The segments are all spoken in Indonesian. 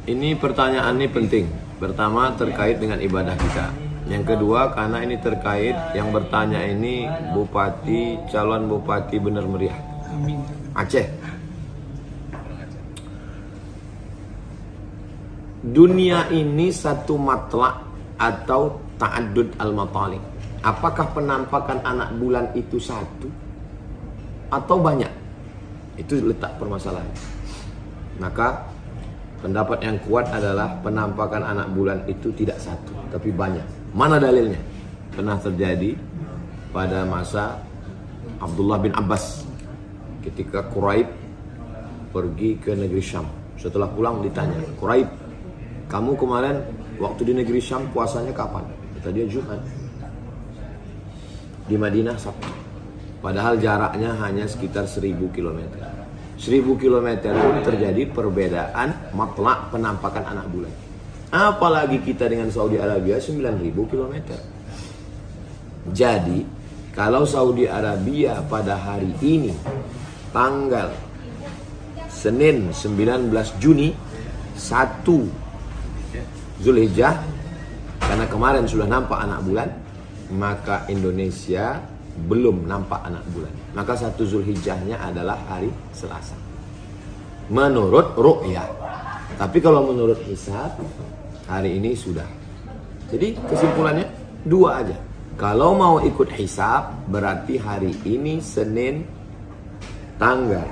Ini pertanyaan ini penting. Pertama terkait dengan ibadah kita. Yang kedua karena ini terkait yang bertanya ini bupati, calon bupati Bener Meriah, Aceh. Dunia ini satu matlak atau ta'addud al-matalik. Apakah penampakan anak bulan itu satu atau banyak? Itu letak permasalahan. Maka pendapat yang kuat adalah penampakan anak bulan itu tidak satu, tapi banyak. Mana dalilnya? Pernah terjadi pada masa Abdullah bin Abbas ketika Quraib pergi ke negeri Syam. Setelah pulang ditanya, Quraib, kamu kemarin waktu di negeri Syam puasanya kapan? Kata dia Jumat. Di Madinah Sabtu. Padahal jaraknya hanya sekitar 1000 km. 1000 km pun terjadi perbedaan matlak penampakan anak bulan. Apalagi kita dengan Saudi Arabia 9000 km. Jadi kalau Saudi Arabia pada hari ini tanggal Senin 19 Juni 1 Zulhijjah, karena kemarin sudah nampak anak bulan, maka Indonesia belum nampak anak bulan. Maka 1 Zulhijjahnya adalah hari Selasa menurut ru'yah. Tapi kalau menurut hisab hari ini sudah. Jadi kesimpulannya dua aja. Kalau mau ikut hisab berarti hari ini Senin tanggal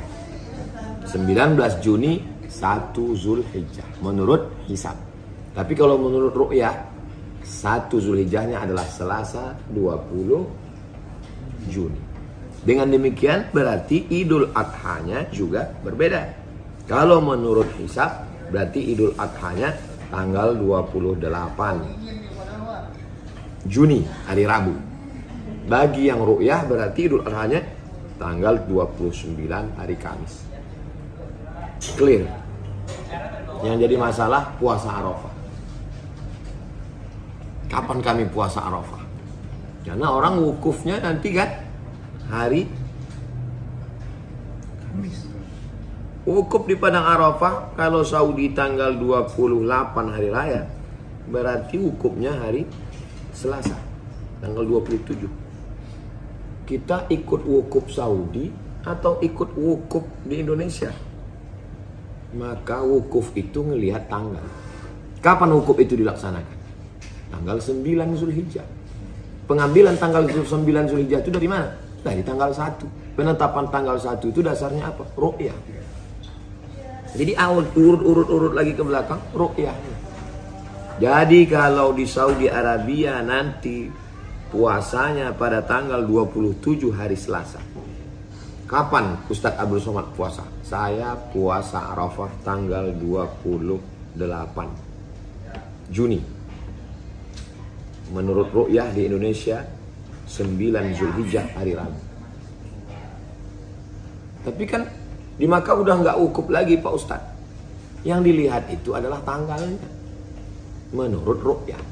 19 Juni 1 Zulhijjah menurut hisab. Tapi kalau menurut ru'yah 1 Zulhijjahnya adalah Selasa 20 Juni. Dengan demikian berarti Idul Adhanya juga berbeda. Kalau menurut hisab berarti Idul Adhanya tanggal 28 Juni, hari Rabu. Bagi yang ru'yah berarti Idul Adhanya tanggal 29 hari Kamis. Clear. Yang jadi masalah puasa Arafah. Kapan kami puasa Arafah? Karena orang wukufnya nanti kan hari Kamis. Wukuf di Padang Arafah kalau Saudi tanggal 28 hari raya, berarti wukufnya hari Selasa tanggal 27. Kita ikut wukuf Saudi atau ikut wukuf di Indonesia? Maka wukuf itu ngelihat tanggal. Kapan wukuf itu dilaksanakan? Tanggal 9 Zulhijjah. Pengambilan tanggal 9 Zulhijjah itu dari mana? Dari tanggal 1. Penetapan tanggal 1 itu dasarnya apa? Ru'yah. Jadi urut lagi ke belakang ru'yah. Jadi kalau di Saudi Arabia nanti puasanya pada tanggal 27 hari Selasa. Kapan Ustadz Abdul Somad puasa? Saya puasa Arafah tanggal 28 Juni. Menurut ru'yah di Indonesia 9 Zulhijjah hari Rabu. Tapi kan di Makkah udah nggak wukuf lagi Pak Ustadz. Yang dilihat itu adalah tanggalnya menurut ru'yah.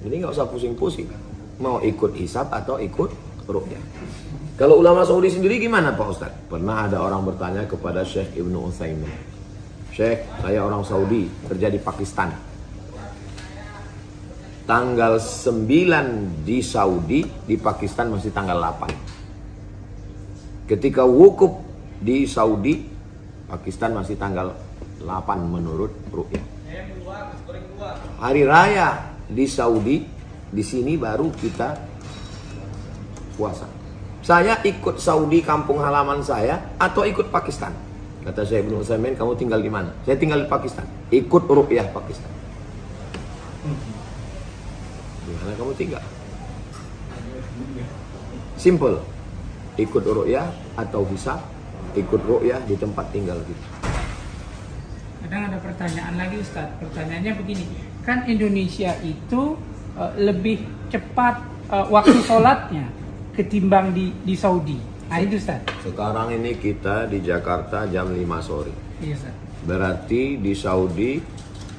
Jadi nggak usah pusing-pusing mau ikut hisab atau ikut ru'yah. Kalau ulama Saudi sendiri gimana Pak Ustadz? Pernah ada orang bertanya kepada Syekh Ibnu Utsaimin, Syekh, saya orang Saudi kerja di Pakistan. Tanggal 9 di Saudi, di Pakistan masih tanggal 8. Ketika wukuf di Saudi, Pakistan masih tanggal 8 menurut ru'yah. Hari raya di Saudi, di sini baru kita puasa. Saya ikut Saudi kampung halaman saya atau ikut Pakistan? Kata saya Ibnu Utsaimin, kamu tinggal di mana? Saya tinggal di Pakistan. Ikut ru'yah Pakistan. Di mana kamu tinggal? Simple. Ikut ru'yah atau hisab, ikut ru'yah di tempat tinggal kita. Kadang ada pertanyaan lagi Ustadz. Pertanyaannya begini, kan Indonesia itu lebih cepat waktu sholatnya ketimbang di Saudi. Nah itu Ustadz. Sekarang ini kita di Jakarta jam 5 sore. Iya Ustadz. Berarti di Saudi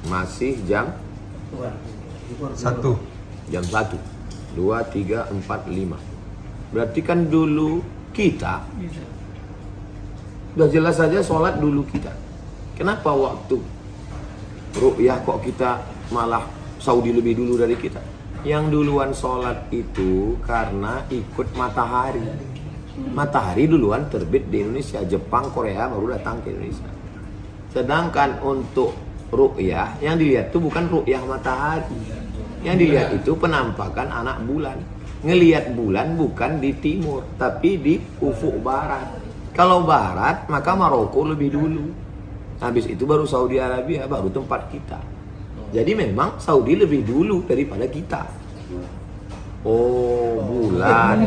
masih jam 1. Jam 1, 2, 3, 4, 5. Berarti kan dulu kita Iya. udah jelas saja sholat dulu kita. Kenapa waktu ru'yah kok kita malah Saudi lebih dulu dari kita. Yang duluan sholat itu karena ikut matahari. Matahari duluan terbit di Indonesia, Jepang, Korea baru datang ke Indonesia. Sedangkan untuk ru'yah yang dilihat itu bukan ru'yah matahari. Yang dilihat itu penampakan anak bulan. Ngelihat bulan bukan di timur, tapi di ufuk barat. Kalau barat, maka Maroko lebih dulu. Habis itu baru Saudi Arabia, baru tempat kita. Jadi memang Saudi lebih dulu daripada kita. Oh, bulan.